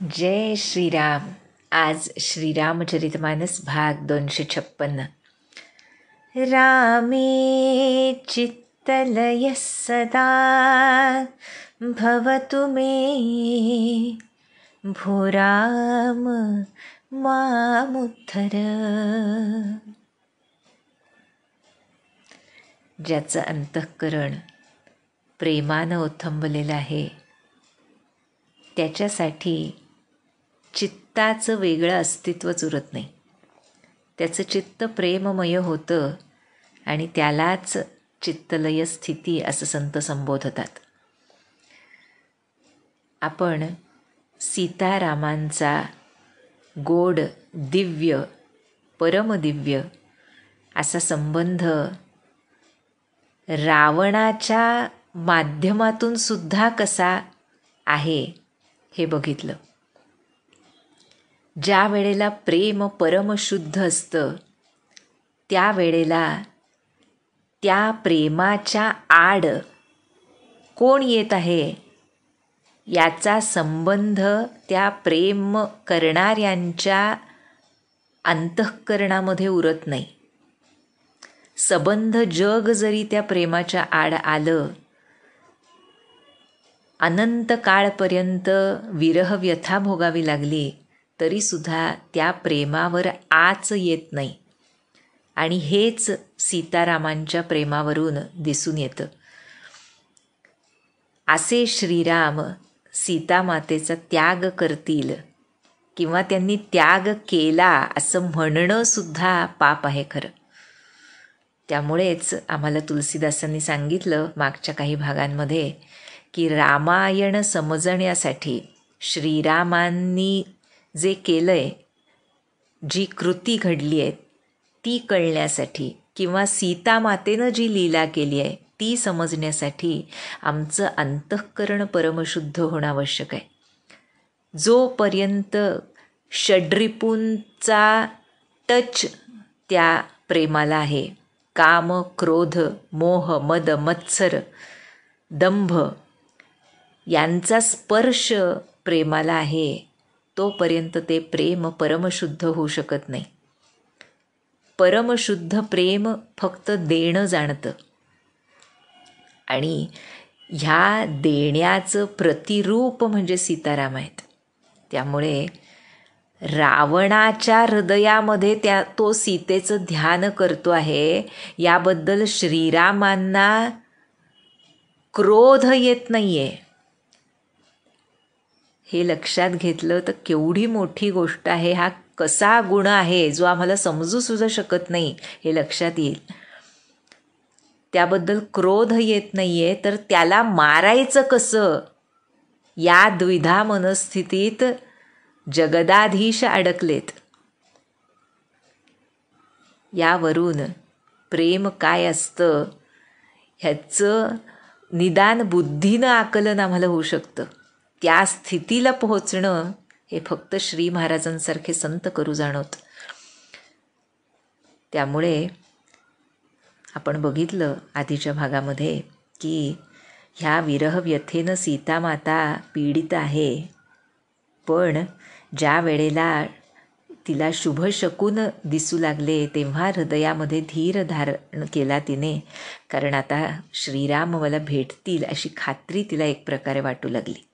जय श्रीराम. आज श्रीरामचरितमानस भाग 256. रामे चित्तलयः सदा भवतु मे, भो राम मामुद्धर. ज्याचं अंतःकरण प्रेमानं ओथंबलेलं आहे त्याच्यासाठी चित्ताचं वेगळं अस्तित्वच उरत नाही. त्याचं चित्त प्रेममय होतं आणि त्यालाच चित्तलय स्थिती असं संत संबोधतात. आपण सीतारामांचा गोड, दिव्य, परमदिव्य असा संबंध रावणाच्या माध्यमातून सुद्धा कसा आहे हे बघितलं. ज्या वेळेला प्रेम परमशुद्ध असतं त्यावेळेला त्या प्रेमाच्या आड कोण येत आहे याचा संबंध त्या प्रेम करणाऱ्यांच्या अंतःकरणामध्ये उरत नाही. सबंध जग जरी त्या प्रेमाच्या आड आलं, अनंत काळपर्यंत विरह व्यथा भोगावी लागली तरीसुद्धा त्या प्रेमावर आच येत नाही. आणि हेच सीतारामांच्या प्रेमावरून दिसून येतं. असे श्रीराम सीतामातेचा त्याग करतील किंवा त्यांनी त्याग केला असं म्हणणं सुद्धा पाप आहे खरं. त्यामुळेच आम्हाला तुलसीदासांनी सांगितलं मागच्या काही भागांमध्ये की रामायण समजण्यासाठी श्रीरामांनी जे केलं आहे, जी कृती घडली आहे ती कळण्यासाठी किंवा सीतामातेनं जी लीला केली आहे ती समजण्यासाठी आमचं अंतःकरण परमशुद्ध होणं आवश्यक आहे. जोपर्यंत षड्रिपूंचा टच त्या प्रेमाला आहे, काम, क्रोध, मोह, मद, मत्सर, दंभ यांचा स्पर्श प्रेमाला आहे, तोपर्यंत ते प्रेम परमशुद्ध होऊ शकत नाही. परमशुद्ध प्रेम फक्त देणं जाणतं आणि ह्या देण्याचं प्रतिरूप म्हणजे सीताराम आहेत. त्यामुळे रावणाच्या हृदयामध्ये तो सीतेचं ध्यान करतो आहे याबद्दल श्रीरामांना क्रोध येत नाही आहे. हे लक्षात घेतलं तर केवढी मोठी गोष्ट आहे. हा कसा गुण आहे जो आम्हाला समजू सुद्धा शकत नाही हे लक्षात येईल. त्याबद्दल क्रोध येत नाही आहे तर त्याला मारायचं कसं या द्विधा मनस्थितीत जगदाधीश अडकलेत. यावरून प्रेम काय असतं ह्याचं निदान बुद्धीनं आकलन आम्हाला होऊ शकतं. त्या स्थितीला पोहोचणं हे फक्त श्री महाराजांसारखे संत करू जाणवत. त्यामुळे आपण बघितलं आधीच्या भागामध्ये की ह्या विरह व्यथेनं सीतामाता पीडित आहे. पण ज्या वेळेला तिला शुभ शकून दिसू लागले तेव्हा हृदयामध्ये धीर धारण केला तिने, कारण आता श्रीराम मला भेटतील अशी खात्री तिला एक प्रकारे वाटू लागली.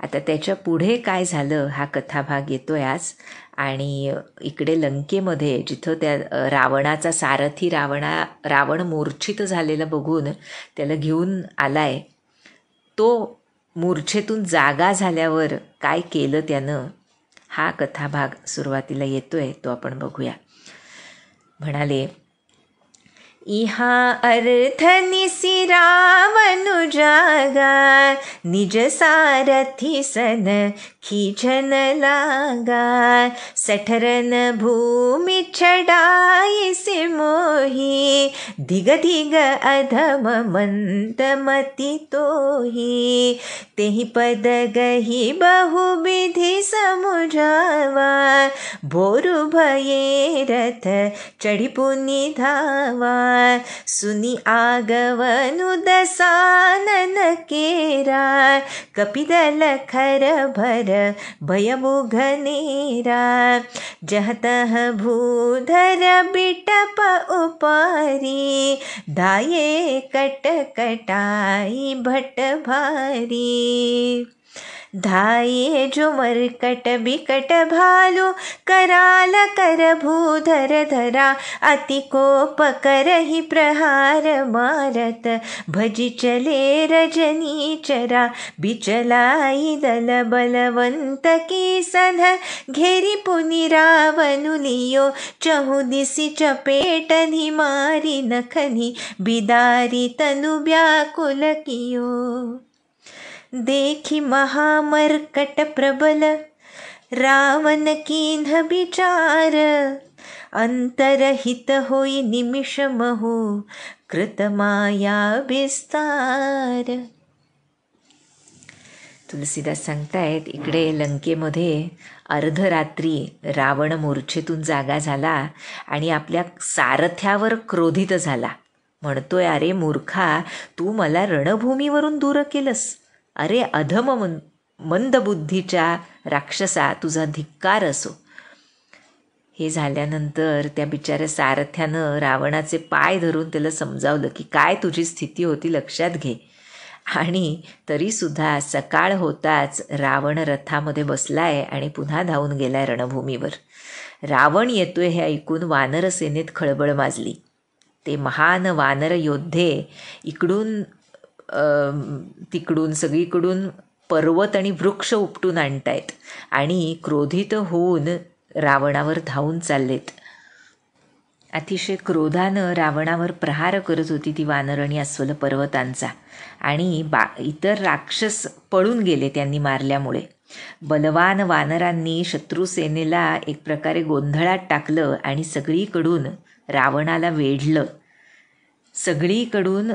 आता त्याच्या पुढे काय झालं हा कथाभाग येतोय आज. आणि इकडे लंकेमध्ये जिथं त्या रावणाचा सारथी रावण मूर्छित झालेला बघून त्याला घेऊन आलाय, तो मूर्छेतून जागा झाल्यावर काय केलं त्यानं हा कथाभाग सुरुवातीला येतोय, तो आपण बघूया. म्हणाले, इहा अर्थ निसी रावनु जागा, निज सारथी सन खींचन लागा. सठरन भूमि छडाई से मोही, दिग दिग अधम मंत मति तोही. तेहि पद गही बहुविधि समुझावा, भोरु भये रथ चढ़ी पुनि धावा. सुनि आगवनु दसानन केरा, कपिदल खर भर भयमुघ नेरा, जह तह भूधर बिटप उपारी, धाये कट कटाई भट भारी, धाये जो मरकट बिकट भालू, कराल कर भूधर धरा, अति कोप करहि प्रहार मारत, भजि चले रजनी चरा, बिचलाई दल बलवंत की सध, घेरी पुनि रावनु लियो, चहु दिसि चपेटनि मारी नखनि, बिदारी तनु व्याकुल कियो, देखि महामर्कट प्रबल, रावण कीन्ह विचार, अंतरहित होई निमिष महु, कृत माया विस्तार. तुलसीदास सांगतायत, इकडे लंकेमध्ये अर्धरात्री रावण मूर्छेतून जागा झाला आणि आपल्या सारथ्यावर क्रोधित झाला. म्हणतोय, अरे मूर्खा, तू मला रणभूमीवरून दूर केलंस. अरे अधम मंदबुद्धीच्या राक्षसा, तुझा धिक्कार असो. हे झाल्यानंतर त्या बिचाऱ्या सारथ्यानं रावणाचे पाय धरून त्याला समजावलं की काय तुझी स्थिती होती लक्षात घे. आणि तरीसुद्धा सकाळ होताच रावण रथामध्ये बसलाय आणि पुन्हा धावून गेलाय रणभूमीवर. रावण येतोय हे ऐकून वानर सेनेत खळबळ माजली. ते महान वानर योद्धे इकडून तिकडून सगळीकडून पर्वत आणि वृक्ष उपटून आणतायत आणि क्रोधित होऊन रावणावर धावून चाललेत. अतिशय क्रोधानं रावणावर प्रहार करत होती ती वानर आणि अस्वल पर्वतांचा. आणि इतर राक्षस पळून गेले त्यांनी मारल्यामुळे. बलवान वानरांनी शत्रुसेनेला एक प्रकारे गोंधळात टाकलं आणि सगळीकडून रावणाला वेढलं. सगळीकडून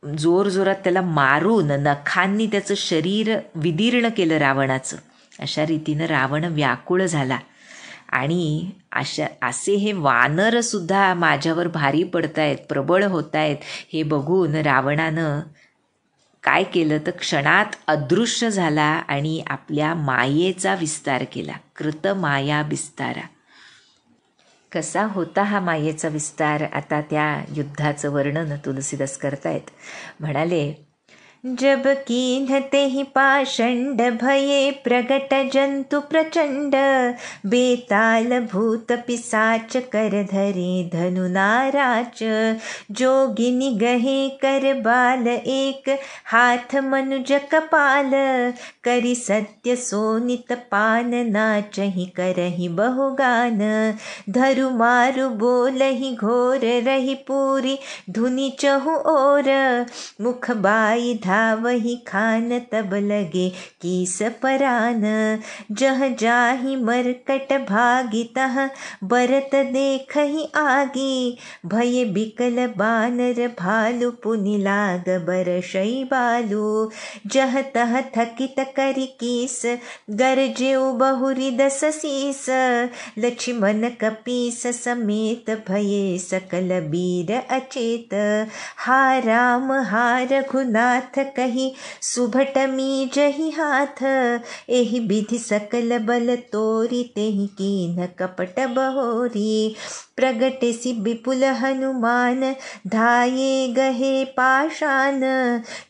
जोरजोरात त्याला मारून नखांनी त्याचं शरीर विदीर्ण केलं रावणाचं. अशा रीतीनं रावण व्याकुळ झाला. आणि असे हे वानरसुद्धा माझ्यावर भारी पडतायत, प्रबळ होत आहेत, हे बघून रावणानं काय केलं तर क्षणात अदृश्य झाला आणि आपल्या मायेचा विस्तार केला. कृत माया विस्तारा. कसा होता हा मायेचा विस्तार? आता त्या युद्धाचं वर्णन तुलसीदास करतायत. म्हणाले, जब कीन्हते ही पाषंड भये प्रगट जंतु प्रचंड, बेताल भूत पिसाच कर धरे धनु नाराच, जोगिनी गहे कर बाल एक हाथ मनुज कपाल, करी सत्य सोनित पान नाचहि करहि बहुगान, धरु मारु बोलहि घोर रही पूरी धुनि चहु ओर, मुख बाई धावहि खान तब लगे कीस परान, जह जाहि मरकट भागी तह बरत देखहि आगी, भय बिकल बानर भालु पुनि लाग बरषई बालू, जह तह थकित करि कीस गरजेउ बहुरी दस शीस, लक्ष्मण कपीस समेत भये सकल बीर अचेत, हा राम हा रघुनाथ कही सुभट मीजहि हाथ, एहि विधि सकल बल तोरी तेहि कीन्ह कपट बहोरी, प्रगटेसि विपुल हनुमान धाये गहे पाषाण,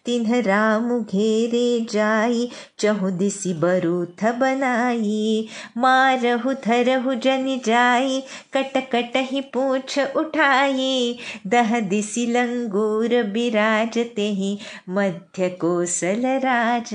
तिन्ह राम घेरे जाई चहु दिसि बरूथ बनाई, मारहु धरहु जनि जाई कट कटहि पूछ उठाई, दह दिसि लंगूर बिराजतेहि मध्य कोसल राज,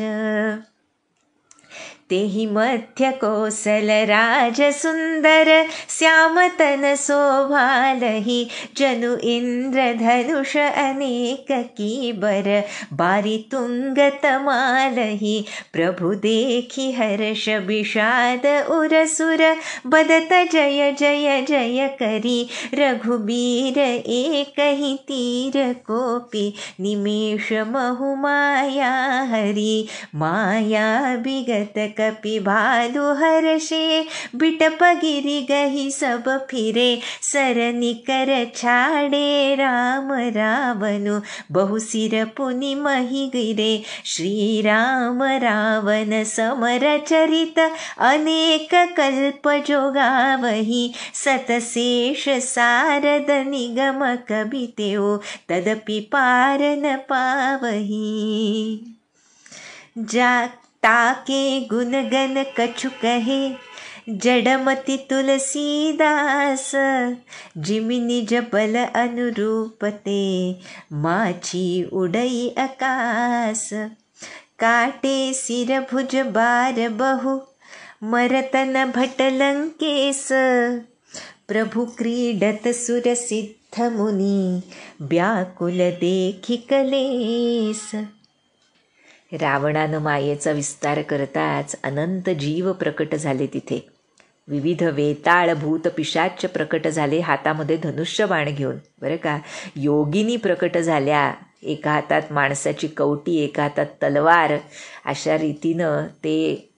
तेहि मध्य कोसल राज सुंदर श्याम तन शोभालहि, जनु इंद्र धनुष अनेक की बर बारी तुंग तमालहि, प्रभु देखि हर्ष विषाद उरसुर बदत जय जय जय करी, रघुबीर एक ही तीर कोपी निमेष महु माया हरि, माया विगत कपि भालु हर्षे, बिटप गिरि गही सब फिरे, सरनि कर छाड़े राम रावनु, बहु सिर पुनि मही गिरे। श्री राम रावण समर चरित, अनेक कल्प जोगावही, सतशेष सारद निगम कबितेओ, तदपि पार न पावही। जा ताके गुणगन कछु कहे, जडमति तुलसीदास, जिमि निज बल अनुरूपते, माछी उड़ई आकाश। काटे सिर भुज बार बहु, मरतन भट लंकेश, प्रभु क्रीडत सुर सिद्ध मुनि, व्याकुल देखि कलेस। रावणानं मायेचा विस्तार करताच अनंत जीव प्रकट झाले तिथे. विविध वेताळ भूत पिशाच प्रकट झाले हातामध्ये धनुष्य बाण घेऊन. बरं का, योगिनी प्रकट झाल्या, एका हातात माणसाची कवटी, एका हातात तलवार. अशा रीतीनं ते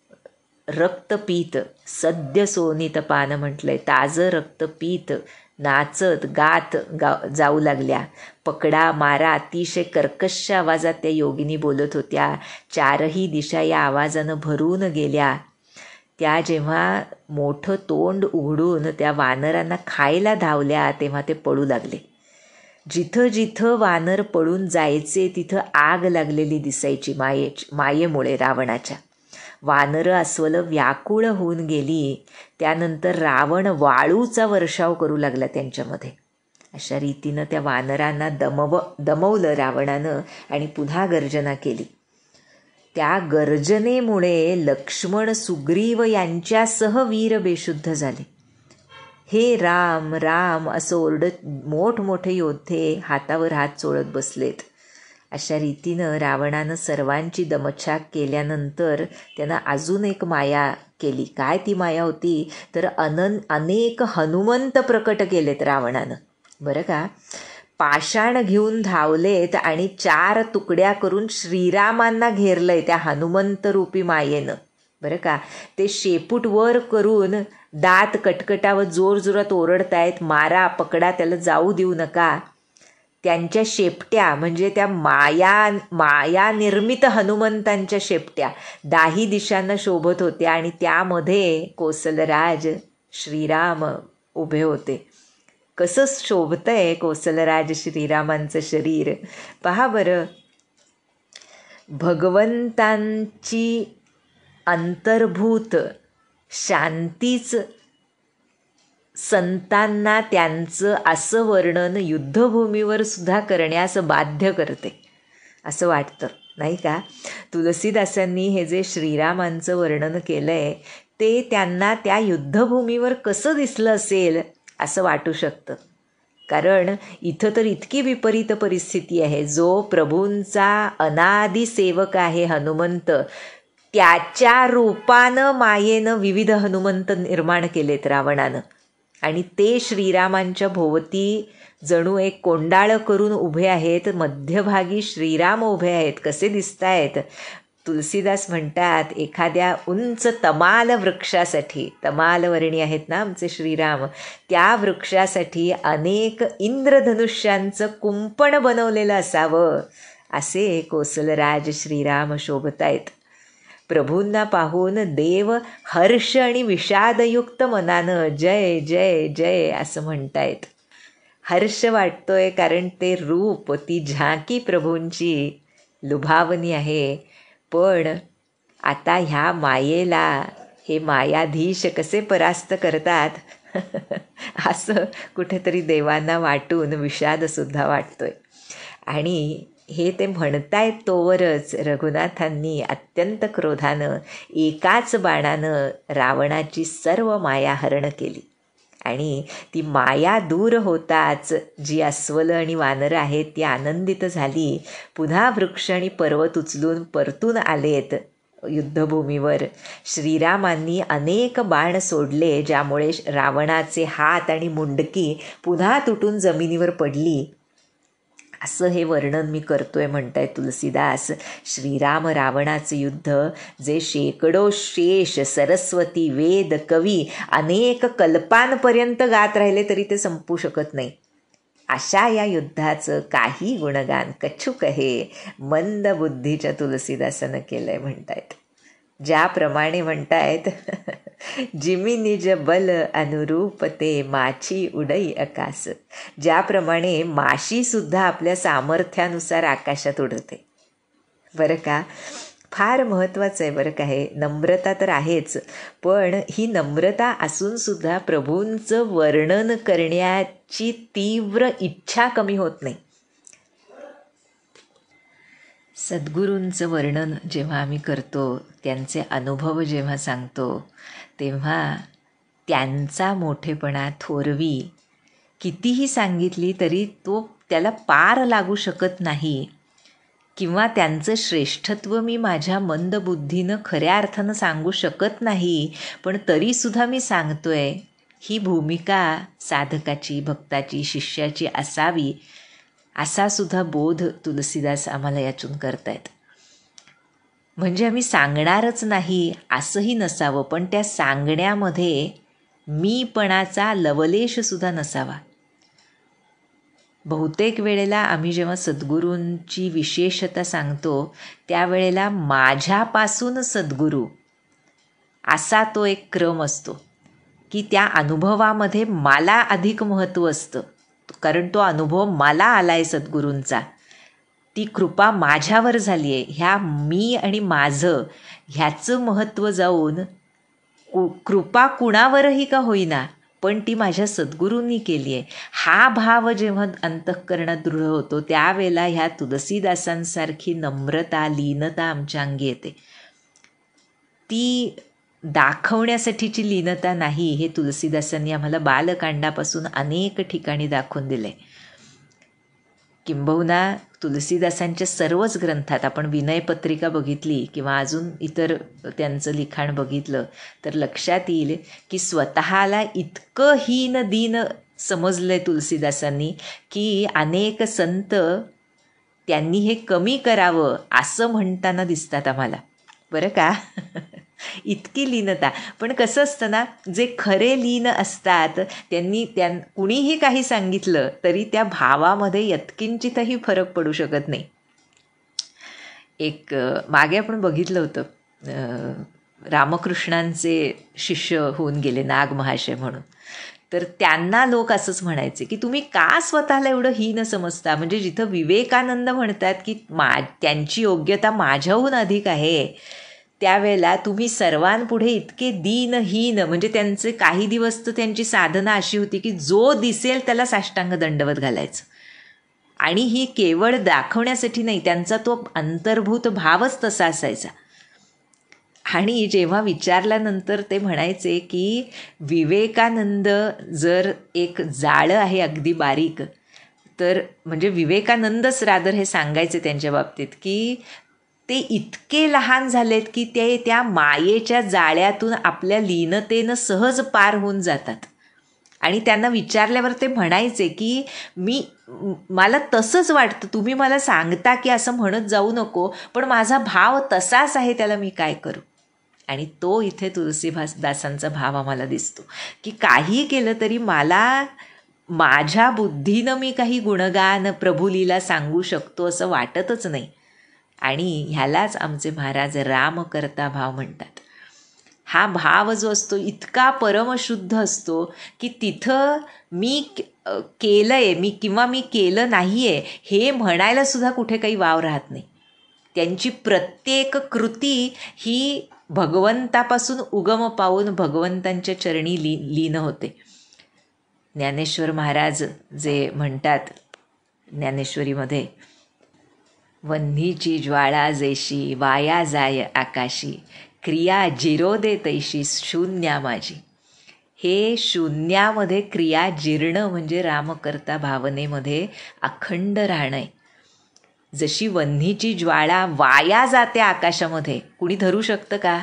रक्तपीत, सद्य सोनीत पान म्हटलंय, ताजं रक्तपीत नाचत गात जाऊ लागल्या. पकडा मारा अतिशय कर्कश आवाजात त्या योगिनी बोलत होत्या. चारही दिशा या आवाजानं भरून गेल्या. त्या जेव्हा मोठं तोंड उघडून त्या वानरांना खायला धावल्या तेव्हा ते पळू लागले. जिथं जिथं वानर पळून जायचे तिथं आग लागलेली दिसायची मायेमुळे रावणाच्या. वानरं अस्वलं व्याकुळ होऊन गेली. त्यानंतर रावण वाळूचा वर्षाव करू लागला त्यांच्यामध्ये. अशा रीतीनं त्या वानरांना दमवलं रावणानं आणि पुन्हा गर्जना केली. त्या गर्जनेमुळे लक्ष्मण, सुग्रीव यांच्यासह वीर बेशुद्ध झाले. हे राम राम असं ओरडत मोठमोठे योद्धे हातावर हात चोळत बसलेत. अशा रीतीनं रावणानं सर्वांची दमछाक केल्यानंतर त्यानं अजून एक माया केली. काय ती माया होती तर अनेक हनुमंत प्रकट केलेत रावणानं. बरं का, पाषाण घेऊन धावलेत आणि 4 तुकड्या करून श्रीरामांना घेरलंय त्या हनुमंत रूपी मायेनं. बरं का, ते शेपूट वर करून दात कटकटावर जोरजोरात ओरडतायत, मारा पकडा, त्याला जाऊ देऊ नका. त्यांच्या शेपट्या म्हणजे त्या माया निर्मित हनुमंतांच्या शेपट्या 10 दिशांना शोभत होत्या आणि त्यामध्ये कोसलराज श्रीराम उभे होते. कसं शोभतंय कोसलराज श्रीरामांचं शरीर पहा बरं. भगवंतांची अंतर्भूत शांतीच संतांना त्यांचं असं वर्णन युद्धभूमीवर सुद्धा करण्यास बाध्य करते असं वाटतं, नाही का. तुलसीदासांनी हे जे श्रीरामांचं वर्णन केलं आहे ते त्यांना त्या युद्धभूमीवर कसं दिसलं असेल असं वाटू शकतं. कारण इथं तर इतकी विपरीत परिस्थिती आहे. जो प्रभूंचा अनादी सेवक आहे हनुमंत, त्याच्या रूपानं मायेनं विविध हनुमंत निर्माण केलेत रावणानं आणि ते श्रीरामांच्या भोवती जणू एक कोंडाळं करून उभे आहेत. मध्यभागी श्रीराम उभे आहेत. कसे दिसत आहेत. तुलसीदास म्हणतात, एखाद्या उंच तमाल वृक्षासाठी, तमालवर्णी आहेत ना आमचे श्रीराम, त्या वृक्षासाठी अनेक इंद्रधनुष्यांचं कुंपण बनवलेलं असावं असे कोसलराज श्रीराम शोभत आहेत. प्रभूंना पाहून देव हर्ष आणि विषादयुक्त मनानं जय जय जय असं म्हणतायत. हर्ष वाटतोय कारण ते रूप, ती झाकी प्रभूंची लुभावनी आहे. पण आता ह्या मायेला हे मायाधीश कसे परास्त करतात असं कुठेतरी देवांना वाटून विषादसुद्धा वाटतोय. आणि हे ते म्हणतायत तोवरच रघुनाथांनी अत्यंत क्रोधानं एकाच बाणानं रावणाची सर्व माया हरण केली. आणि ती माया दूर होताच जी अस्वलं आणि वानरं आहेत ती आनंदित झाली. पुन्हा वृक्ष आणि पर्वत उचलून परतून आलेत युद्धभूमीवर. श्रीरामांनी अनेक बाण सोडले ज्यामुळे रावणाचे हात आणि मुंडकी पुन्हा तुटून जमिनीवर पडली. असं हे वर्णन मी करतोय म्हणताय तुलसीदास. श्रीराम रावणाचं युद्ध जे शेकडो शेष सरस्वती वेद कवी अनेक कल्पांपर्यंत गात राहिले तरी ते संपू शकत नाही. अशा या युद्धाचं काही गुणगान कच्छुक हे मंद बुद्धीच्या तुलसीदासानं केलंय म्हणतायत. ज्याप्रमाणे म्हणतायत जिमी निज बल अनुरूप ते माची उडई आकाश. ज्याप्रमाणे माशीसुद्धा आपल्या सामर्थ्यानुसार आकाशात उडते. बरं का, फार महत्त्वाचं आहे बरं का हे. नम्रता तर आहेच, पण ही नम्रता असूनसुद्धा प्रभूंचं वर्णन करण्याची तीव्र इच्छा कमी होत नाही. सद्गुरूंचं वर्णन जेव्हा आम्ही करतो, त्यांचे अनुभव जेव्हा सांगतो, तेव्हा त्यांचा मोठेपणा, थोरवी कितीही सांगितली तरी त्याला पार लागू शकत नाही. किंवा त्यांचं श्रेष्ठत्व मी माझ्या मंदबुद्धीनं खऱ्या अर्थानं सांगू शकत नाही, पण तरीसुद्धा मी सांगतोय. ही भूमिका साधकाची, भक्ताची, शिष्याची असावी, असा सुद्धा बोध तुलसीदास आम्हाला यातून करतायत. म्हणजे आम्ही सांगणारच नाही असंही नसावं, पण त्या सांगण्यामध्ये मीपणाचा लवलेशसुद्धा नसावा. बहुतेक वेळेला आम्ही जेव्हा सद्गुरूंची विशेषता सांगतो, त्यावेळेला माझ्यापासून सद्गुरू असा तो एक क्रम असतो की त्या अनुभवामध्ये मला अधिक महत्त्व असतं, कारण तो अनुभव मला आला आहे सद्गुरूंचा, ती कृपा माझ्यावर झाली आहे. ह्या मी आणि माझं ह्याचं महत्त्व जाऊन कृपा कुणावरही का होईना, पण ती माझ्या सद्गुरूंनी केली आहे, हा भाव जेव्हा अंतःकरणात दृढ होतो, त्यावेळेला ह्या तुलसीदासांसारखी नम्रता, लीनता आमच्या अंगी येते. ती दाखवण्यासाठीची लीनता नाही, हे तुलसीदासांनी आम्हाला बालकांडापासून अनेक ठिकाणी दाखवून दिले. किंबहुना तुलसीदासांच्या सर्वच ग्रंथात आपण विनयपत्रिका बघितली किंवा अजून इतर त्यांचं लिखाण बघितलं तर लक्षात येईल की स्वतःला इतकं हीन दीन समजलंय तुलसीदासांनी की अनेक संत त्यांनी हे कमी करावं असं म्हणताना दिसतात आम्हाला. बरं का, इतकी लीनता. पण कसं असतं ना, जे खरे लीन असतात कुणीही काही सांगितलं तरी त्या भावामध्ये यत्किंचितही फरक पडू शकत नाही. एक मागे आपण बघितलं होतं, रामकृष्णांचे शिष्य होऊन गेले नाग महाशय म्हणून, तर त्यांना लोक असंच म्हणायचे की तुम्ही का स्वतःला एवढं हीन समजता. म्हणजे जिथं विवेकानंद म्हणतात की त्यांची योग्यता माझ्याहून अधिक आहे, त्यावेळेला तुम्ही सर्वांपुढे इतके दीनहीन. म्हणजे त्यांचे काही दिवस तर त्यांची साधना अशी होती की जो दिसेल त्याला साष्टांग दंडवत घालायचं, आणि ही केवळ दाखवण्यासाठी नाही, त्यांचा तो अंतर्भूत भावच तसा असायचा. आणि जेव्हा विचारल्यानंतर ते म्हणायचे की विवेकानंद जर एक जाळं आहे अगदी बारीक, तर म्हणजे विवेकानंदच रादर हे सांगायचे त्यांच्या बाबतीत की ते इतके लहान झालेत की ते त्या मायेच्या जाळ्यातून आपल्या लीनतेनं सहज पार होऊन जातात. आणि त्यांना विचारल्यावर ते म्हणायचे की मला तसंच वाटतं, तुम्ही मला सांगता की असं म्हणत जाऊ नको, पण माझा भाव तसाच आहे, त्याला मी काय करू. आणि तो इथे तुलसीदासांचा भाव आम्हाला दिसतो की काही केलं तरी मला माझ्या बुद्धीनं मी काही गुणगान प्रभुलीला सांगू शकतो असं वाटतच नाही. आणि ह्यालाच आमचे महाराज रामकर्ता भाव म्हणतात. हा भाव जो असतो इतका परमशुद्ध असतो की तिथं मी केलंय मी केलं नाही आहे हे म्हणायला सुद्धा कुठे काही वाव राहत नाही. त्यांची प्रत्येक कृती ही भगवंतापासून उगम पावून भगवंतांच्या चरणी लीन होते. ज्ञानेश्वर महाराज जे म्हणतात ज्ञानेश्वरीमध्ये, वन्हीची ज्वाळा जैशी वाया जाय आकाशी, क्रिया जिरोदे तैशी शून्या माझी. हे शून्यामध्ये क्रिया जिरणं म्हणजे रामकर्ता भावनेमध्ये अखंड राहणं आहे. जशी वन्हीची ज्वाळा वाया जाते आकाशामध्ये, कुणी धरू शकतं का?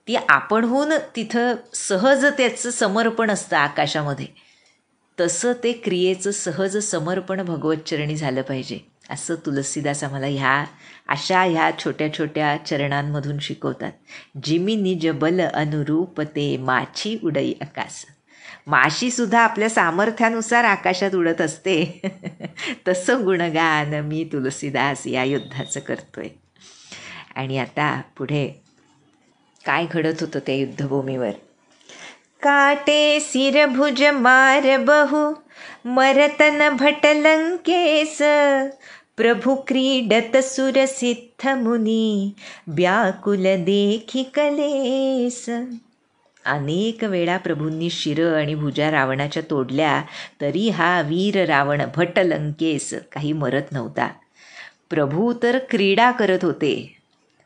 ती आपणहून तिथं सहज त्याचं समर्पण असतं आकाशामध्ये. तसं ते क्रियेचं सहज समर्पण भगवतचरणी झालं पाहिजे, असं तुलसीदास आम्हाला ह्या छोट्या छोट्या चरणांमधून शिकवतात. जिमी निज बल अनुरूप ते माची उडई आकाश. माशीसुद्धा आपल्या सामर्थ्यानुसार आकाशात उडत असते. तसं गुणगान मी तुलसीदास या युद्धाचं करतोय. आणि आता पुढे काय घडत होतं त्या युद्धभूमीवर. काटे सिर भुज मार बहु मरतन भट लंकेस. प्रभु क्रीडत सुर सिद्ध मुनी व्याकुल देखी कलेस. अनेक वेळा प्रभूंनी शिरं आणि भुजा रावणाच्या तोडल्या, तरी हा वीर रावण भट लंकेस काही मरत नव्हता. प्रभू तर क्रीडा करत होते,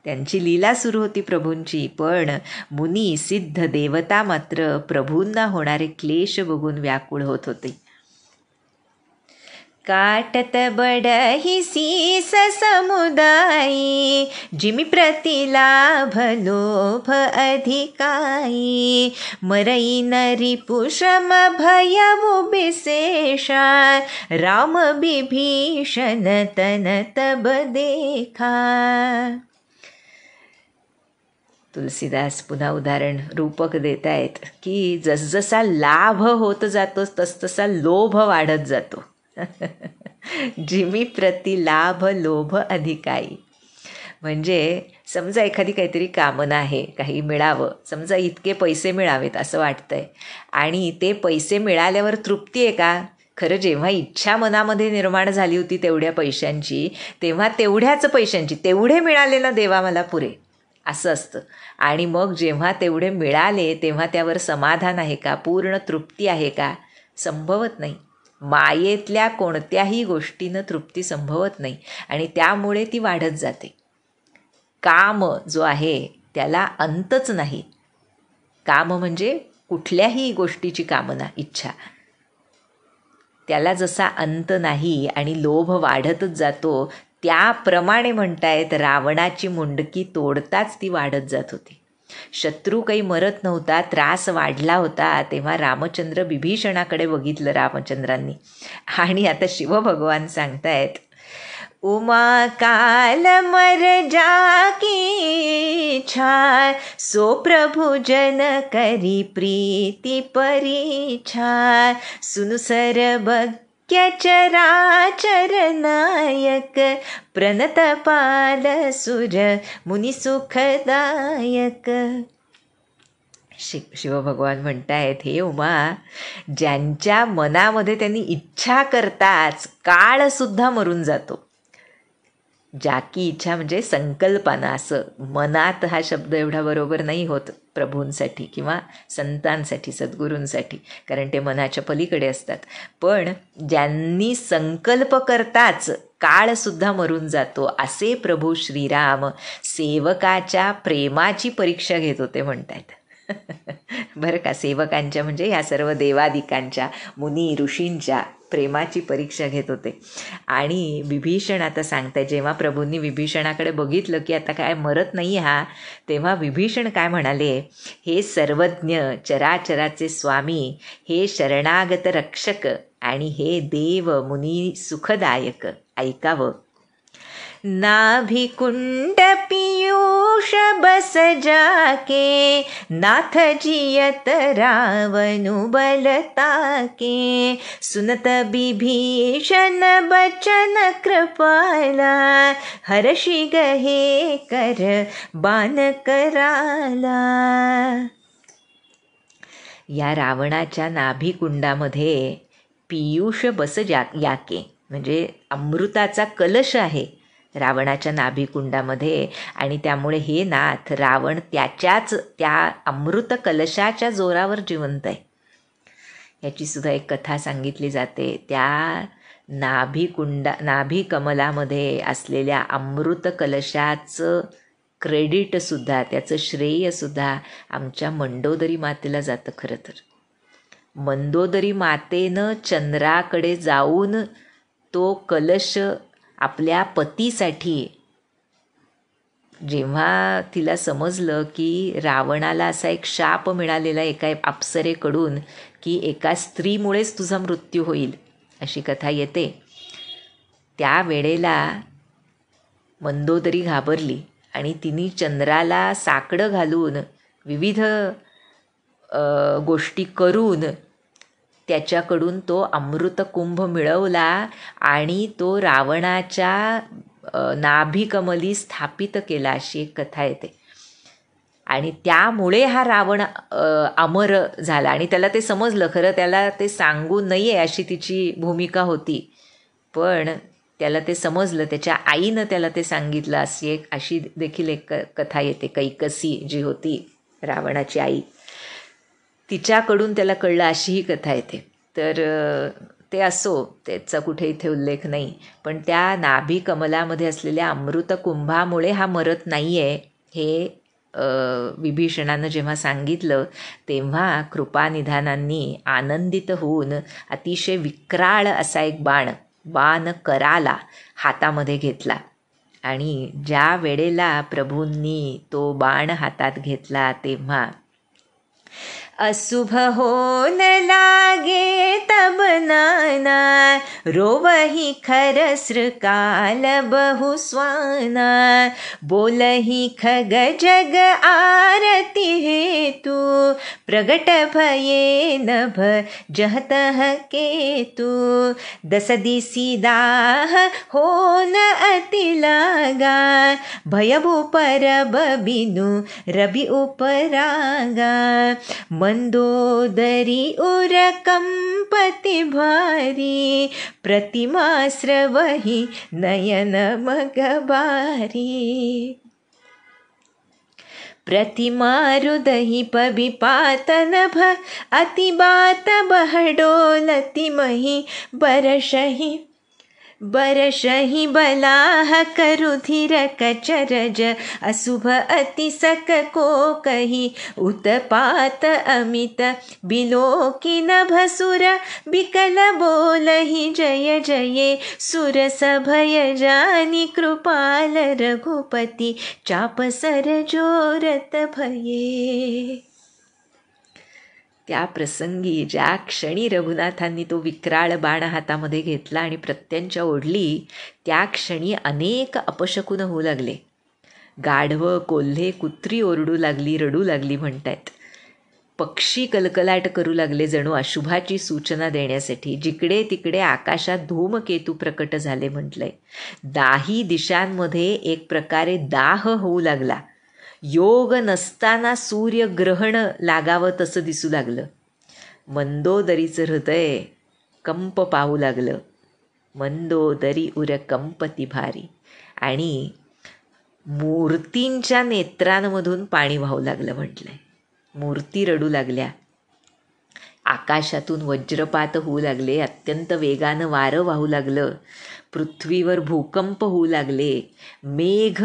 त्यांची लीला सुरू होती प्रभूंची, पण मुनी सिद्ध देवता मात्र प्रभूंना होणारे क्लेश बघून व्याकुळ होत होते. काटत बडही शीस समुदायी जिमी प्रतिलाभ लोभ अधिकाई. मरई नरी पुषम भयवु विशेषा राम विभीषण तन तब देखा. तुलसीदास पुन्हा उदाहरण रूपक देत आहेत की जसजसा लाभ होत जातो तसतसा लोभ वाढत जातो. जिमी प्रति लाभ लोभ अधिकाई. म्हणजे समजा एखादी काहीतरी कामना आहे, काही मिळावं, समजा इतके पैसे मिळावेत असं वाटतंय, आणि ते पैसे मिळाल्यावर तृप्ती आहे का? खरं जेव्हा इच्छा मनामध्ये निर्माण झाली होती तेवढ्या पैशांची, तेव्हा तेवढ्याच पैशांची तेवढे मिळाले ना देवा मला पुरे, असं असतं. आणि मग जेव्हा तेवढे मिळाले तेव्हा त्यावर समाधान आहे का? पूर्ण तृप्ती आहे का? संभवत नाही. मायेतल्या कोणत्याही गोष्टीनं तृप्ती संभवत नाही, आणि त्यामुळे ती वाढत जाते. काम जो आहे त्याला अंतच नाही. काम म्हणजे कुठल्याही गोष्टीची कामना, इच्छा, त्याला जसा अंत नाही आणि लोभ वाढतच जातो, त्याप्रमाणे म्हणतायत रावणाची मुंडकी तोडताच ती वाढत जात होती. शत्रू काही मरत नव्हता, त्रास वाढला होता. तेव्हा रामचंद्र विभीषणाकडे बघितलं रामचंद्रांनी, आणि आता शिवभगवान सांगतायत, उमा काल मर जाकी इच्छा सो प्रभु जन करी प्रीति परीछा. सुनु सर्वज्ञ चराचर नायक प्रणतपाल सुर मुनी सुखदायक. शिवभगवान म्हणतायत, हे उमा, ज्यांच्या मनामध्ये त्यांनी इच्छा करताच काळसुद्धा मरून जातो. जाकी इच्छा म्हणजे संकल्पना, असं मनात हा शब्द एवढा बरोबर नाही होत प्रभूंसाठी किंवा संतांसाठी, सद्गुरूंसाठी, कारण ते मनाच्या पलीकडे असतात. पण ज्यांनी संकल्प करताच काळसुद्धा मरून जातो, असे प्रभू श्रीराम सेवकाच्या प्रेमाची परीक्षा घेत होते म्हणतायत. बरं का, सेवकांच्या म्हणजे ह्या सर्व देवादिकांच्या, मुनी ऋषींच्या प्रेमाची परीक्षा घेत होते. आणि विभीषण आता सांगताय, जेव्हा प्रभूंनी विभीषणाकडे बघितलं की आता काय मरत नाही हा, तेव्हा विभीषण काय म्हणाले, हे सर्वज्ञ चराचराचे स्वामी, हे शरणागत रक्षक आणि हे देव मुनी सुखदायक, ऐकावं. नाभि कुंड पीयूष बस जाके नाथ जियत रावनु बलताके. सुनत विभीषण बचन कृपाला हर्षि गहे कर बाण कराला. या रावणाच्या नाभिकुंडामध्ये पीयूष बस याके म्हणजे अमृताचा कलश आहे रावणाच्या नाभिकुंडामध्ये, आणि त्यामुळे हे नाथ रावण त्या अमृत कलशाच्या जोरावर जिवंत आहे. याची सुद्धा एक कथा सांगितली जाते. त्या नाभिकमलामध्ये असलेल्या अमृत कलशाचं क्रेडिटसुद्धा, त्याचं श्रेयसुद्धा आमच्या मंडोदरी मातेला जातं. खरं तर मंदोदरी मातेनं चंद्राकडे जाऊन तो कलश आपल्या पतीसाठी जेव्हा तिला समजलं की रावणाला असा एक शाप मिळालेला एका अप्सरेकडून की एका स्त्रीमुळेच तुझा मृत्यू होईल अशी कथा येते, त्या वेळेला मंदोदरी घाबरली आणि तिने चंद्राला साकडं घालून विविध गोष्टी करून त्याच्याकडून तो अमृतकुंभ मिळवला आणि तो रावणाच्या नाभिकमली स्थापित केला अशी एक कथा येते. आणि त्यामुळे हा रावण अमर झाला आणि त्याला ते समजलं. खरं त्याला ते सांगू नये अशी तिची भूमिका होती, पण त्याला ते समजलं, त्याच्या आईनं त्याला ते सांगितलं अशी देखील एक कथा येते. कैकसी जी होती रावणाची आई, तिच्याकडून त्याला कळलं अशी ही कथा येते. तर ते असो, त्याचा कुठे इथे उल्लेख नाही, पण त्या नाभी कमलामध्ये असलेल्या अमृतकुंभामुळे हा मरत नाही आहे हे विभीषणानं जेव्हा सांगितलं तेव्हा कृपानिधानांनी आनंदित होऊन अतिशय विक्राळ असा एक बाण कराला हातामध्ये घेतला. आणि ज्या वेळेला प्रभूंनी तो बाण हातात घेतला तेव्हा अशुभ होन लागे तब नाना, रोवही खरस्र काल बहु स्वाना, बोलही खग जग आरती हेतु, प्रगट भये नभ जहतः केतु, दस दिसी दाह होन अति लागा, भयभु परब बिनु रवि उपरागा, मंदोदरी उर कंपति भारी, प्रतिमा स्रवहि नयन मगबारी, प्रतिमा हृदहि पबिपात नभ, अति बात बहडोलति मही, बरशहि बलाह करुधिर कचरज, अशुभ अति सक को कही, उत्पात अमित बिलोकी नभसुर, बिकल बोलहि जय जये, सुर सभय जानी कृपाल रघुपति, चाप सर जोरत भये. त्या प्रसंगी ज्या क्षणी रघुनाथांनी तो विक्राळ बाण हातामध्ये घेतला आणि प्रत्यंचा ओढली, त्या क्षणी अनेक अपशकुन होऊ लागले. गाढवं, कोल्हे, कुत्री ओरडू लागली, रडू लागली म्हणतायत. पक्षी कलकलाट करू लागले जणू अशुभाची सूचना देण्यासाठी. जिकडे तिकडे आकाशात धूमकेतू प्रकट झाले म्हटलंय. दाही दिशांमध्ये एक प्रकारे दाह होऊ लागला. योग नसताना सूर्यग्रहण लागावं तसं दिसू लागलं. मंदोदरीचं हृदय कंप पाहू लागलं. मंदोदरी उर कंपती भारी. आणि मूर्तींच्या नेत्रांमधून पाणी वाहू लागलं म्हटलंय. मूर्ती रडू लागल्या. आकाशातून वज्रपात होऊ लागले. अत्यंत वेगानं वारं वाहू लागलं. पृथ्वीवर भूकंप होऊ लागले. मेघ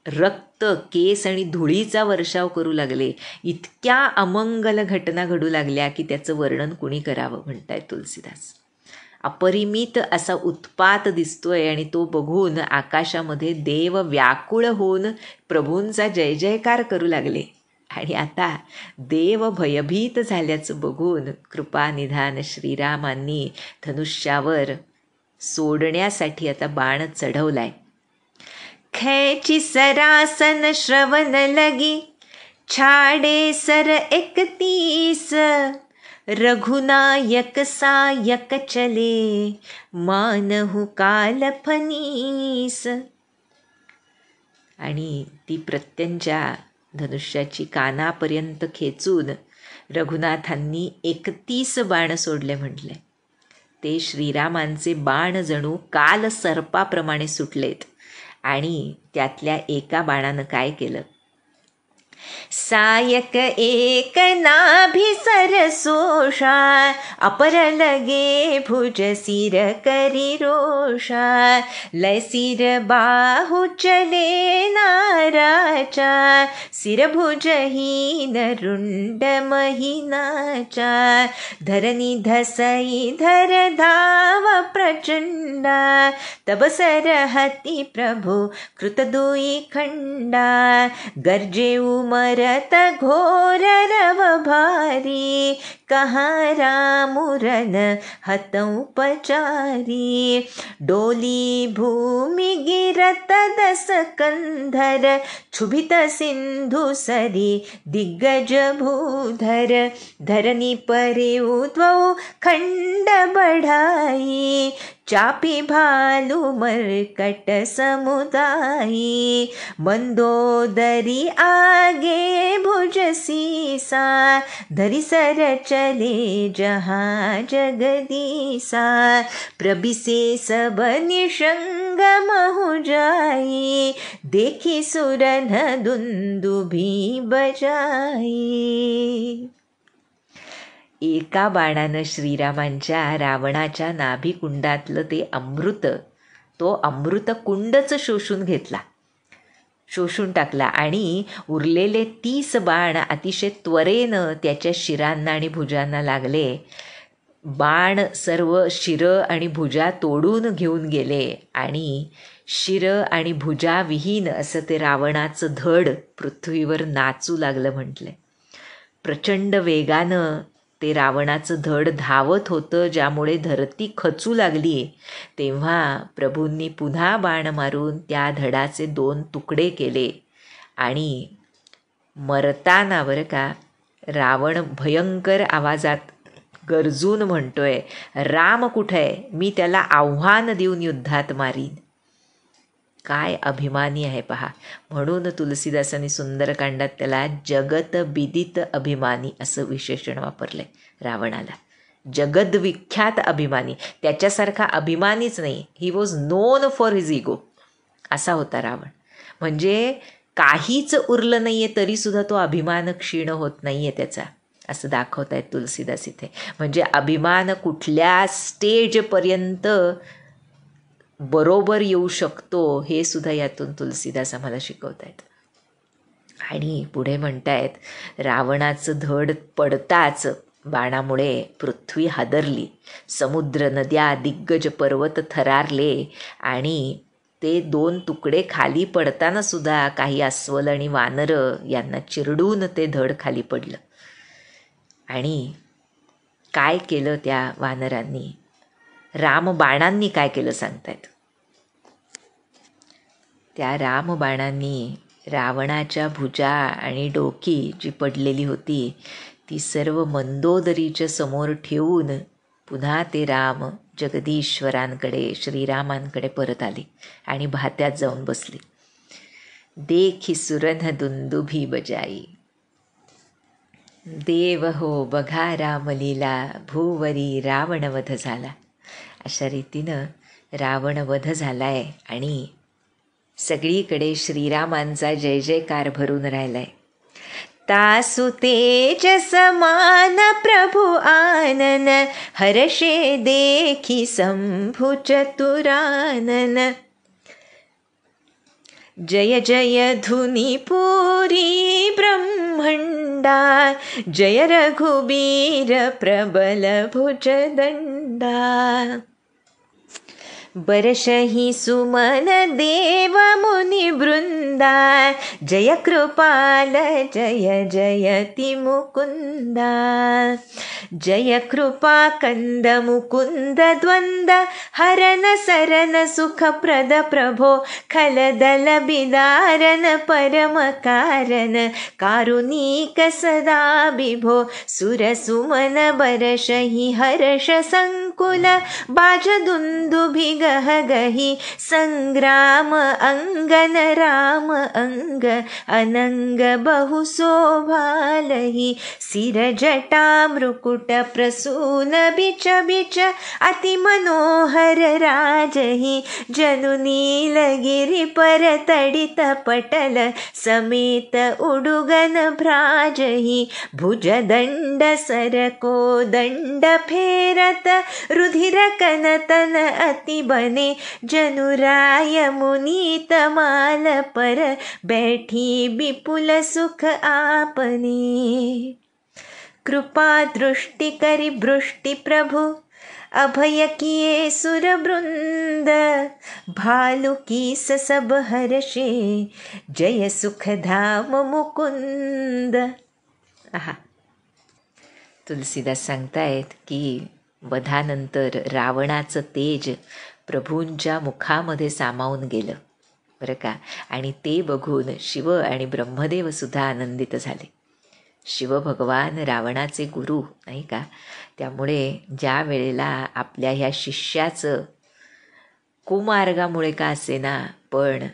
रक्त, केस आणि धुळीचा वर्षाव करू लागले. इतक्या अमंगल घटना घडू लागल्या की त्याचं वर्णन कुणी करावं म्हणताय तुलसीदास. अपरिमित असा उत्पात दिसतोय आणि तो बघून आकाशामध्ये देव व्याकुळ होऊन प्रभूंचा जय जयकार करू लागले. आणि आता देव भयभीत झाल्याचं बघून कृपानिधान श्रीरामांनी धनुष्यावर सोडण्यासाठी आता बाण चढवलाय. खेची सरासन श्रवण लगी, छाडे सर 31, रघुनायक सायक चले, मानहु काल फनीस. आणि ती प्रत्यंचा धनुष्याची कानापर्यंत खेचून रघुनाथांनी 31 बाण सोडले म्हटले. ते श्रीरामांचे बाण जणू काल सर्पाप्रमाणे सुटलेत. आणि त्यातल्या एका बाणानं काय केलं, सायक एक नाभि सरसोषा, अपर लगे भुज सिर करी रोषा, लय सिर बाहु चले नाराचा, सिर भुजहीन रुंड महिनाचा, धरणी धसई धर धाव प्रचंडा, तब सरहती प्रभु कृत दुई खंडा, गर्जे उमरत घोर रव भारी, कहाँ रामुरन हतौ पचारी, डोली भूमि गिरत दस कंधर, क्षुभित सिंधु सरी दिग्गज भूधर, धरणी परे उद्वौ खंड बढ़ाई, चापी भालू मरकट समुदायी, मंदोदरी आगे भुज सीसा, धरी सर चले जहाँ जगदीसा, प्रबिसे सब निशंग महु जाई, देखी सुरन दुंदुभी बजाई. एका बाणानं श्रीरामांच्या रावणाच्या नाभिकुंडातलं ते अमृत, तो अमृत कुंडच शोषून टाकला आणि उरलेले 30 बाण अतिशय त्वरेनं त्याच्या शिरांना आणि भुजांना लागले. बाण सर्व शिर आणि भुजा तोडून घेऊन गेले आणि शिर आणि भुजा विहीन असं ते रावणाचं धड पृथ्वीवर नाचू लागलं म्हटलंय. प्रचंड वेगानं ते रावणाचं धड धावत होतं, ज्यामुळे धरती खचू लागली. तेव्हा प्रभूंनी पुन्हा बाण मारून त्या धडाचे 2 तुकडे केले आणि मरताना बरं का, रावण भयंकर आवाजात गरजून म्हणतोय, राम कुठे आहे, मी त्याला आव्हान देऊन युद्धात मारीन. काय अभिमानी आहे पहा. म्हणून तुलसीदासांनी सुंदरकांडात त्याला जगत विदित अभिमानी असं विशेषण वापरलंय रावणाला. जगद्विख्यात अभिमानी, त्याच्यासारखा अभिमानीच नाही. He was non for his ego, असा होता रावण. म्हणजे काहीच उरलं नाही आहे तरीसुद्धा तो अभिमान क्षीण होत नाही आहे त्याचा, असं दाखवत आहेत तुलसीदास इथे. म्हणजे अभिमान कुठल्या स्टेजपर्यंत बरोबर येऊ शकतो हे सुद्धा यातून तुलसीदास आम्हाला शिकवत आहेत. आणि पुढे म्हणतायत, रावणाचं धड पडताच बाणामुळे पृथ्वी हादरली, समुद्र नद्या दिग्गज पर्वत थरारले आणि ते 2 तुकडे खाली पडताना सुद्धा काही अस्वल आणि वानरं यांना चिरडून ते धड खाली पडलं. आणि काय केलं त्या वानरांनी, रामबाणांनी काय केलं सांगतायत. त्या रामबाणांनी रावणाच्या भुजा आणि डोकी जी पडलेली होती ती सर्व मंदोदरीच्या समोर ठेवून पुन्हा ते राम जगदीश्वरांकडे श्रीरामांकडे परत आले आणि भात्यात जाऊन बसले. देखी सुरन दुंदुभी बजाई, देव हो बघा रामलीला, भूवरी रावणवध झाला. अशा रीतीनं रावणवध झालाय आणि सगळीकडे श्रीरामांचा जय जयकार भरून राहिलाय. तासु तेज समान प्रभु आनन, हर्षे देखी शंभु चतुरानन. जय जय धुनी पुरी ब्रह्मंडा, जय रघुबीर प्रबल भुजदंडा. बरशही सुमन देव मुनि वृंदा, जय कृपाल जय जयति मुकुंदा. जय कृपा कंद मुकुंद द्वंद, हरन सरन सुखप्रद प्रभो, खलदल बिदारन परम कारण, कारुणिक सदा विभो. सुरसुमन बरशही हर्ष संकुल, बाज दुंदुभी गहगही संग्राम अंगन राम अंग अनंग बहु शोभालही सिर जटा मृकुट प्रसून बिच बिच अति मनोहर राजही जनु नीलगिरी पर तडित पटल समेत उडुगन भ्राजही भुज दंड सरको दंड फेरत रुधिर कनतन अति बने जनुराय मुनी तमाल पर बैठी विपुल सुख आपने कृपा दृष्टि करि बृष्टि प्रभु अभय किए सुर वृंद भालु कीस सब हर्षे जय सुख धाम मुकुंद. आहा, तुलसीदास सांगतायत की वधानंतर रावणाचं तेज प्रभूंच्या मुखामध्ये सामावून गेलं बरं का. आणि ते बघून शिव आणि ब्रह्मदेव सुद्धा आनंदित झाले. शिवभगवान रावणाचे गुरु नाही का. त्यामुळे ज्या वेळेला आपल्या ह्या शिष्याचं कुमार्गामुळे का असेना पण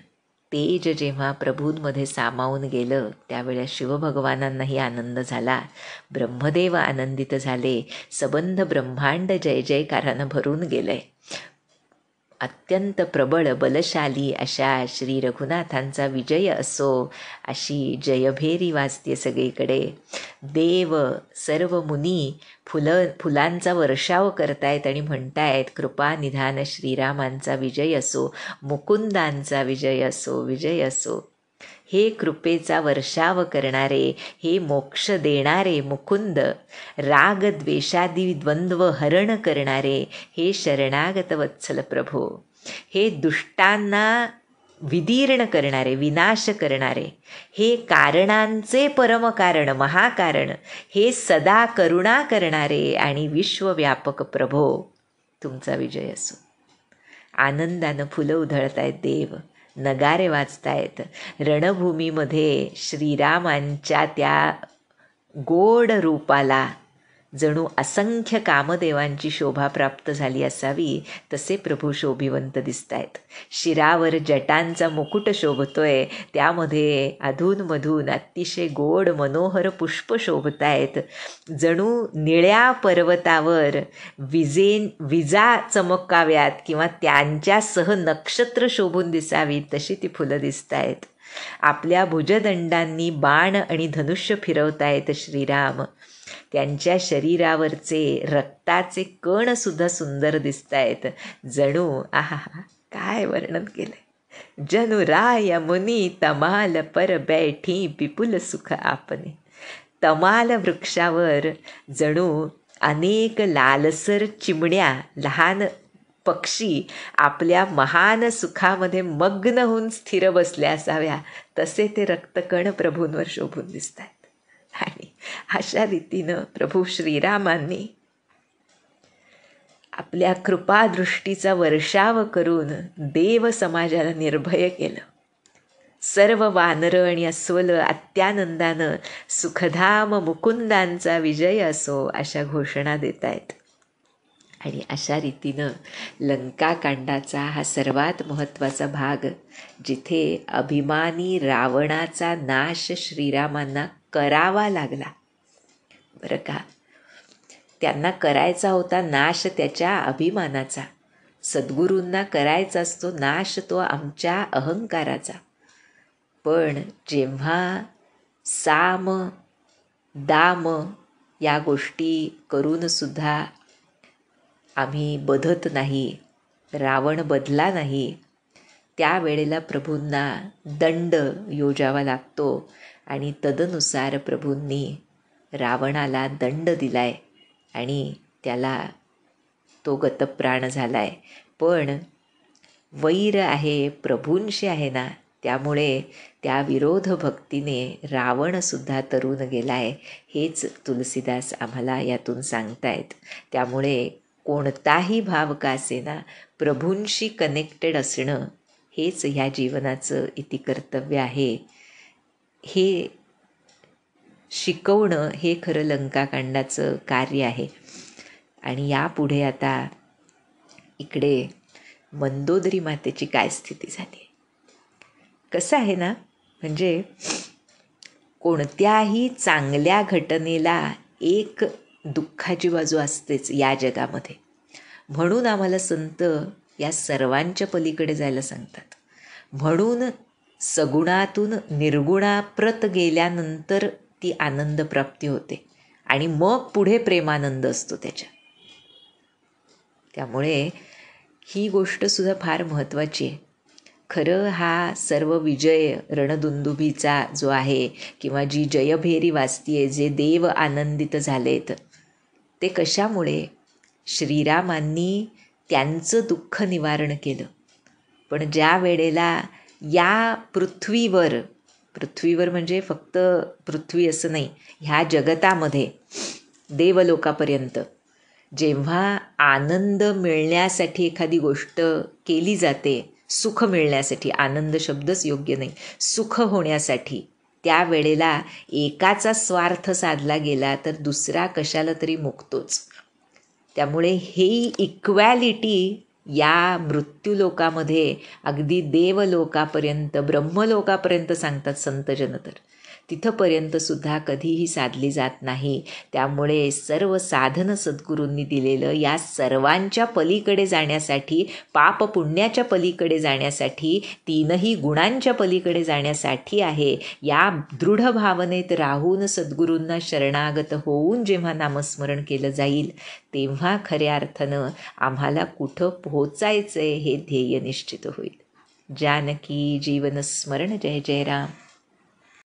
तेज जेव्हा प्रभूंमध्ये सामावून गेलं त्यावेळेला शिवभगवानांनाही आनंद झाला. ब्रह्मदेव आनंदित झाले. सबंध ब्रह्मांड जय जयकारानं भरून गेलंय. अत्यंत प्रबळ बलशाली अशा श्री रघुनाथांचा विजय असो अशी जयभेरी वाजते सगळीकडे. देव सर्व मुनी फुलांचा वर्षाव करतायत आणि म्हणतायत कृपा निधान श्रीरामांचा विजय असो, मुकुंदांचा विजय असो, विजय असो. हे कृपेचा वर्षाव करणारे, हे मोक्ष देणारे मुकुंद, राग द्वेषादी द्वंद्व हरण करणारे हे शरणागत वत्सल प्रभो, हे दुष्टांना विदीर्ण करणारे, विनाश करणारे, हे कारणांचे परमकारण महाकारण, हे सदा करुणा करणारे आणि विश्वव्यापक प्रभो, तुमचा विजय असो. आनंदानं फुलं उधळतायत देव, नगारे वाजतायत. रणभूमीमध्ये श्रीरामांच्या त्या गोड रूपाला जणू असंख्य कामदेवांची शोभा प्राप्त झाली असावी तसे प्रभू शोभिवंत दिसतायत. शिरावर जटांचा मुकुट शोभतोय, त्यामध्ये अधूनमधून अतिशय गोड मनोहर पुष्प शोभतायत. जणू निळ्या पर्वतावर विजा चमकाव्यात किंवा त्यांच्यासह नक्षत्र शोभून दिसावी तशी ती फुलं दिसतायत. आपल्या भुजदंडांनी बाण आणि धनुष्य फिरवतायत श्रीराम. त्यांच्या शरीरावरचे रक्ताचे कण सुद्धा सुंदर दिसतायत. जणू आहा, काय वर्णन केलंय. जनु राय मुनी तमाल पर बैठी विपुल सुख आपने. तमाल वृक्षावर जणू अनेक लालसर चिमण्या, लहान पक्षी आपल्या महान सुखामध्ये मग्न होऊन स्थिर बसल्या असाव्या तसे ते रक्तकण प्रभूंवर शोभून दिसतात. आणि अशा रीतीनं प्रभू श्रीरामांनी आपल्या कृपादृष्टीचा वर्षाव करून देव समाजाला निर्भय केलं. सर्व वानरं आणि अस्वल अत्यानंदानं सुखधाम मुकुंदांचा विजय असो अशा घोषणा देत आहेत. आणि अशा रीतीनं लंकाकांडाचा हा सर्वात महत्त्वाचा भाग, जिथे अभिमानी रावणाचा नाश श्रीरामांना करावा लागला बरं का. त्यांना करायचा होता नाश त्याच्या अभिमानाचा. सद्गुरूंना करायचा असतो नाश तो आमच्या अहंकाराचा. पण जेव्हा साम दाम या गोष्टी करूनसुद्धा आम्ही बधत नाही, रावण बदला नाही, त्यावेळेला प्रभूंना दंड योजावा लागतो. आणि तदनुसार प्रभूंनी रावणाला दंड दिलाय आणि त्याला तो गतप्राण झालाय. पण वैर आहे प्रभूंशी आहे ना, त्यामुळे त्या विरोध भक्तीने रावणसुद्धा तरुण गेलाय, हेच तुलसीदास आम्हाला यातून सांगतायत. त्यामुळे कोणताही भाव का असेना प्रभूंशी कनेक्टेड असणं हेच ह्या जीवनाचं इतिकर्तव्य आहे. हे शिकवणं हे खरं लंकाकांडाचं कार्य आहे. आणि यापुढे आता इकडे मंदोदरी मातेची काय स्थिती झाली. कसं आहे ना, म्हणजे कोणत्याही चांगल्या घटनेला एक दुःखाची बाजू असतेच या जगामध्ये. म्हणून आम्हाला संत या सर्वांच्या पलीकडे जायला सांगतात. म्हणून सगुणातून निर्गुणाप्रत गेल्यानंतर ती आनंद प्राप्ती होते आणि मग पुढे प्रेमानंद असतो त्याच्या. त्यामुळे ही गोष्टसुद्धा फार महत्त्वाची आहे. खरं हा सर्व विजय रणदुंदुभीचा जो आहे किंवा जी जयभेरी वाजतीये, जे देव आनंदित झालेत, ते कशामुळे? श्रीरामांनी त्यांचं दुःख निवारण केलं. पण ज्या वेळेला या पृथ्वीवर म्हणजे फक्त पृथ्वी असं नाही, ह्या जगतामध्ये देवलोकापर्यंत जेव्हा आनंद मिळण्यासाठी एखादी गोष्ट केली जाते, सुख मिळण्यासाठी, आनंद शब्दच योग्य नाही, सुख होण्यासाठी, त्यावेळेला एकाचा स्वार्थ साधला गेला तर दुसरा कशाला तरी मुकतोच. त्यामुळे हे इक्वॅलिटी या मृत्यूलोकामध्ये अगदी देवलोकापर्यंत, ब्रह्मलोकापर्यंत सांगतात संतजन, तर तिथंपर्यंतसुद्धा कधीही साधली जात नाही. त्यामुळे सर्व साधन सद्गुरूंनी दिलेलं या सर्वांच्या पलीकडे जाण्यासाठी, पाप पुण्याच्या पलीकडे जाण्यासाठी, तीनही गुणांच्या पलीकडे जाण्यासाठी आहे. या दृढ भावनेत राहून सद्गुरूंना शरणागत होऊन जेव्हा नामस्मरण केलं जाईल, तेव्हा खऱ्या अर्थानं आम्हाला कुठं पोहोचायचं आहे हे ध्येय निश्चित होईल. जानकी जीवन स्मरण. जय जय राम.